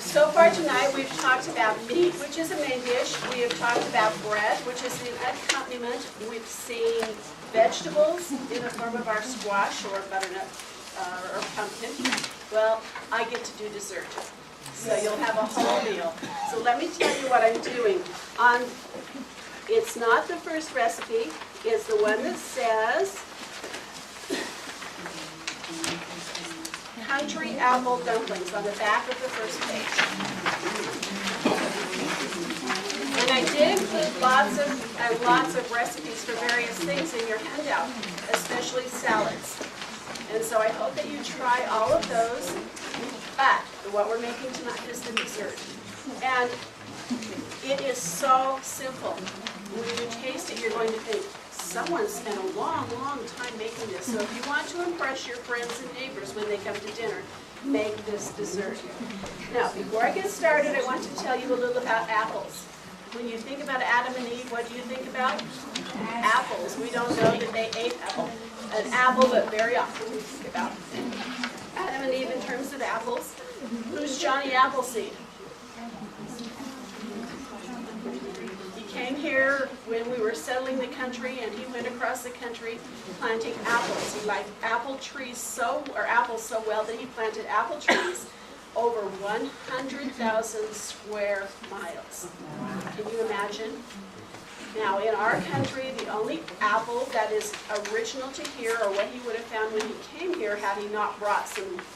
So far tonight, we've talked about meat, which is a main dish. We have talked about bread, which is an accompaniment. We've seen vegetables in the form of our squash or butternut or pumpkin. Well, I get to do dessert. So you'll have a whole meal. So let me tell you what I'm doing. It's not the first recipe. It's the one that says country apple dumplings on the back of the first page. And I did include lots of recipes for various things in your handout, especially salads. And so I hope that you try all of those. But what we're making tonight is the dessert. And it is so simple. When you taste it, you're going to think, someone spent a long, long time making this. So if you want to impress your friends and neighbors when they come to dinner, make this dessert. Now, before I get started, I want to tell you a little about apples. When you think about Adam and Eve, what do you think about? Apples. We don't know that they ate an apple, but very often we think about Adam and Eve in terms of apples. Who's Johnny Appleseed? Came here when we were settling the country, and he went across the country planting apples. He liked apples so well that he planted apple trees over 100,000 square miles. Can you imagine? Now, in our country, the only apple that is original to here, or what he would have found when he came here, had he not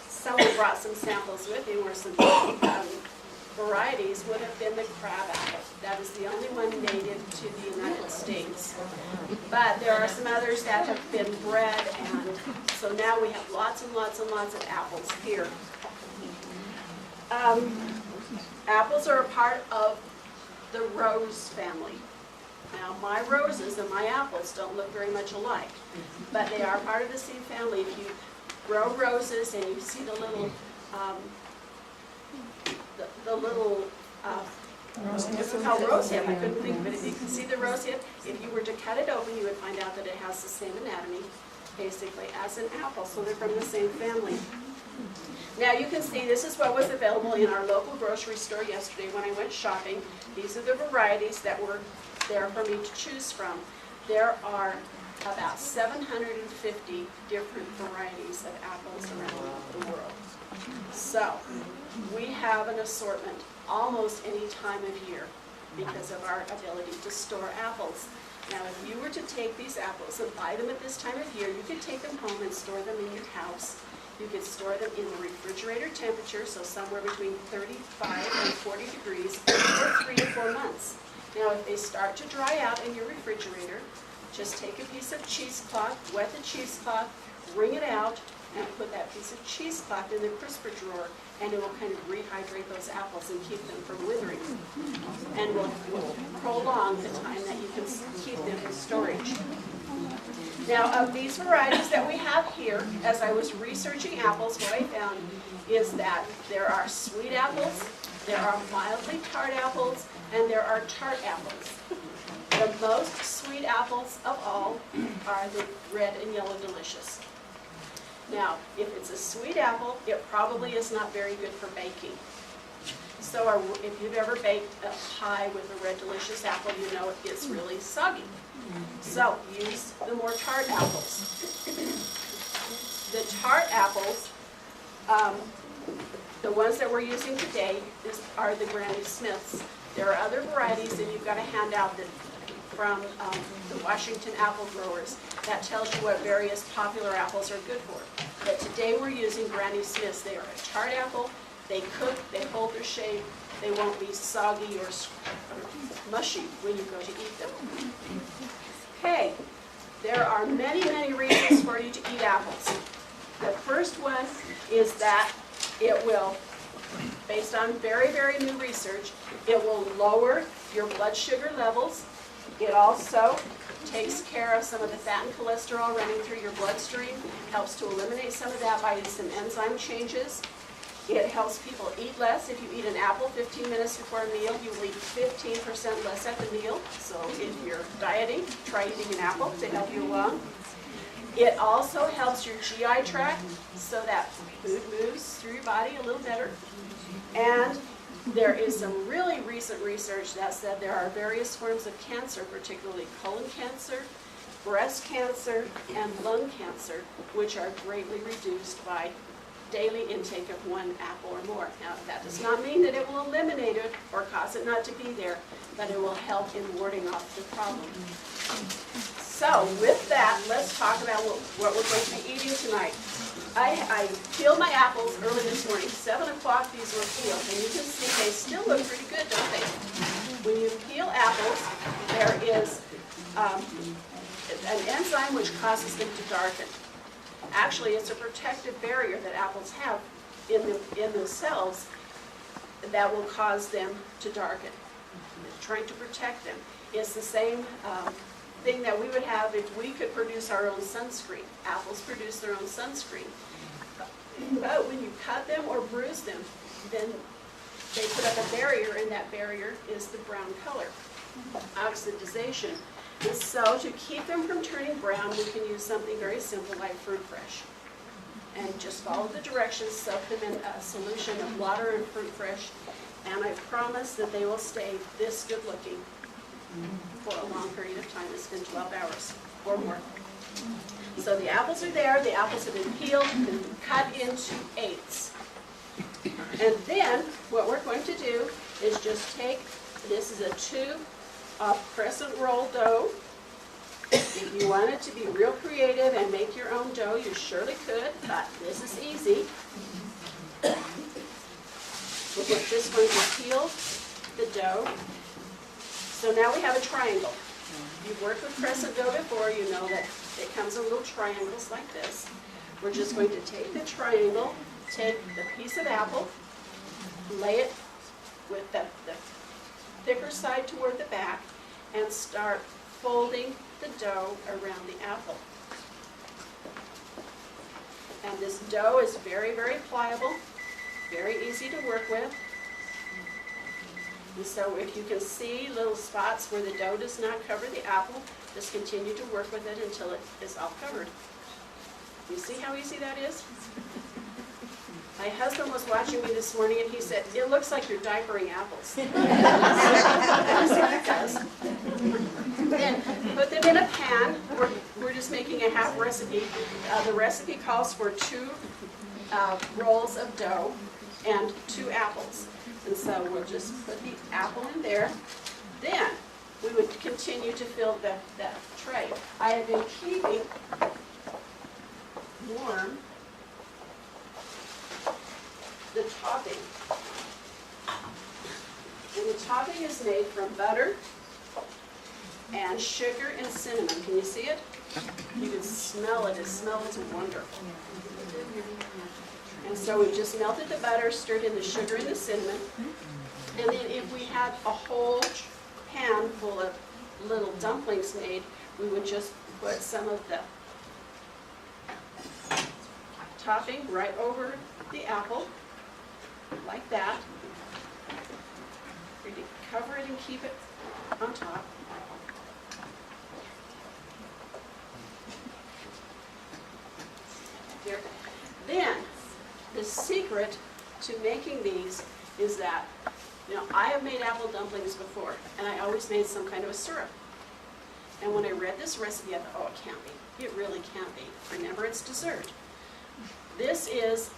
someone brought some samples with him, or some varieties, would have been the crab apple. That is the only one native to the United States. But there are some others that have been bred, and so now we have lots and lots and lots of apples here. Apples are a part of the rose family. Now, my roses and my apples don't look very much alike, but they are part of the same family. If you grow roses and you see the little it's called rosehip. I couldn't think of it. If you can see the rosehip, if you were to cut it open, you would find out that it has the same anatomy, basically, as an apple. So they're from the same family. Now you can see this is what was available in our local grocery store yesterday when I went shopping. These are the varieties that were there for me to choose from. There are about 750 different varieties of apples around the world. So we have an assortment almost any time of year because of our ability to store apples. Now, if you were to take these apples and buy them at this time of year, you could take them home and store them in your house. You could store them in the refrigerator temperature, so somewhere between 35 and 40 degrees for 3 to 4 months. Now, if they start to dry out in your refrigerator, just take a piece of cheesecloth, wet the cheesecloth, wring it out, and put that piece of cheesecloth in the crisper drawer, and it will kind of rehydrate those apples and keep them from withering. And will prolong the time that you can keep them in storage. Now, of these varieties that we have here, as I was researching apples, what I found is that there are sweet apples, there are mildly tart apples, and there are tart apples. The most sweet apples of all are the red and yellow delicious. Now, if it's a sweet apple, it probably is not very good for baking. So if you've ever baked a pie with a red delicious apple, you know it gets really soggy. So use the more tart apples. The tart apples, the ones that we're using today are the Granny Smiths. There are other varieties, and you've got a handout from the Washington apple growers that tells you what various popular apples are good for. But today we're using Granny Smiths. They are a tart apple. They cook, they hold their shape, they won't be soggy or mushy when you go to eat them. Okay, there are many, many reasons for you to eat apples. The first one is that it will, based on very, very new research, it will lower your blood sugar levels. It also takes care of some of the fat and cholesterol running through your bloodstream, helps to eliminate some of that by some enzyme changes. It helps people eat less. If you eat an apple 15 minutes before a meal, you will eat 15% less at the meal. So if you're dieting, try eating an apple to help you along. It also helps your GI tract so that food moves through your body a little better. And There is some really recent research that said there are various forms of cancer, particularly colon cancer, breast cancer, and lung cancer, which are greatly reduced by daily intake of one apple or more. Now, that does not mean that it will eliminate it or cause it not to be there, but it will help in warding off the problem. So with that, let's talk about what we're going to be eating tonight. I peeled my apples early this morning. 7 o'clock these were peeled, and you can see they still look pretty good, don't they? When you peel apples, there is an enzyme which causes them to darken. Actually, it's a protective barrier that apples have in themselves that will cause them to darken. It's trying to protect them. It's the same thing that we would have if we could produce our own sunscreen. Apples produce their own sunscreen. But when you cut them or bruise them, then they put up a barrier, and that barrier is the brown color, oxidization. And so to keep them from turning brown, we can use something very simple like Fruit Fresh. And just follow the directions, soak them in a solution of water and Fruit Fresh, and I promise that they will stay this good looking for a long period of time. It's been 12 hours or more. So the apples are there. The apples have been peeled and cut into eighths. And then what we're going to do is just take, this is a tube of crescent roll dough. If you wanted to be real creative and make your own dough, you surely could, but this is easy. We're just going to peel the dough. So now we have a triangle. If you've worked with crescent dough before, you know that it comes in little triangles like this. We're just going to take the triangle, take the piece of apple, lay it with the thicker side toward the back, and start folding the dough around the apple. And this dough is very, very pliable, very easy to work with. And so if you can see little spots where the dough does not cover the apple, just continue to work with it until it is all covered. You see how easy that is? My husband was watching me this morning and he said, "It looks like you're diapering apples." That's what it does. Then put them in a pan. We're just making a half recipe. The recipe calls for 2 rolls of dough and 2 apples. And so we'll just put the apple in there. Then we would continue to fill the tray. I have been keeping warm the topping. And the topping is made from butter and sugar and cinnamon. Can you see it? You can smell it. It smells wonderful. And so we just melted the butter, stirred in the sugar and the cinnamon. And then if we had a whole pan full of little dumplings made, we would just put some of the topping right over the apple, like that. We're going to cover it and keep it on top. Here. Then, the secret to making these is that, I have made apple dumplings before, and I always made some kind of a syrup. And when I read this recipe, I thought, oh, it can't be. It really can't be. Remember, it's dessert. This is,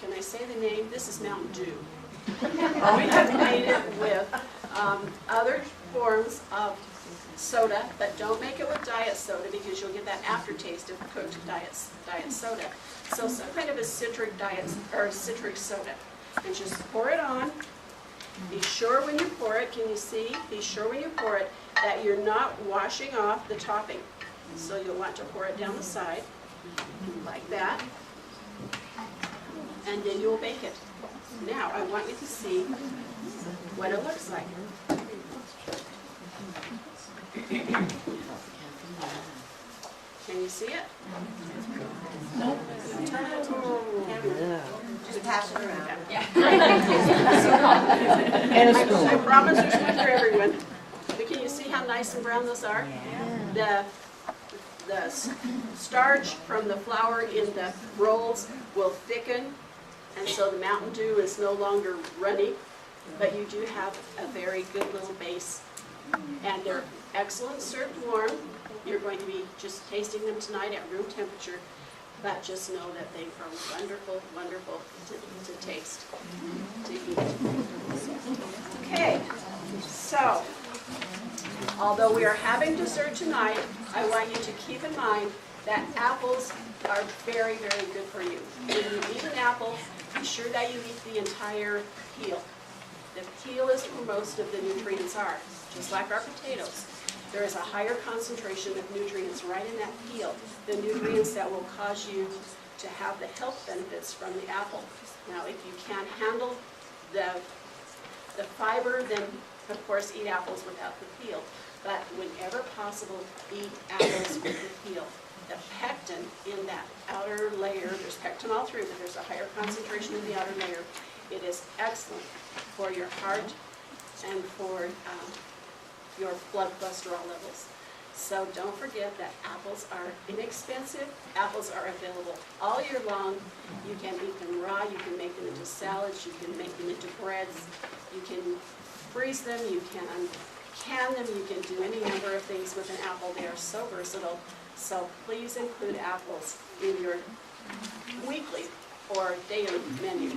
can I say the name? This is Mountain Dew. We have made it with other forms of soda, but don't make it with diet soda because you'll get that aftertaste of cooked diet soda. So some kind of a citric soda. And just pour it on. Be sure when you pour it, can you see? Be sure when you pour it that you're not washing off the topping. So you'll want to pour it down the side, like that. And then you'll bake it. Now, I want you to see what it looks like. Can you see it? Just pass it around. Yeah. And a spoon. I promise there's one for everyone. But can you see how nice and brown those are? The starch from the flour in the rolls will thicken, and so the Mountain Dew is no longer runny. but you do have a very good little base. And they're excellent served warm. You're going to be just tasting them tonight at room temperature, but just know that they are wonderful, wonderful to taste, to eat. Okay, so although we are having dessert tonight, I want you to keep in mind that apples are very, very good for you. When you eat an apple, be sure that you eat the entire peel. The peel is where most of the nutrients are, just like our potatoes. There is a higher concentration of nutrients right in that peel, the nutrients that will cause you to have the health benefits from the apple. Now, if you can't handle the fiber, then of course eat apples without the peel. But whenever possible, eat apples with the peel. The pectin in that outer layer, there's pectin all through, but there's a higher concentration in the outer layer. It is excellent for your heart and for your blood cholesterol levels. So don't forget that apples are inexpensive. Apples are available all year long. You can eat them raw, you can make them into salads, you can make them into breads, you can freeze them, you can can them, you can do any number of things with an apple. They are so versatile. So please include apples in your weekly or daily menu.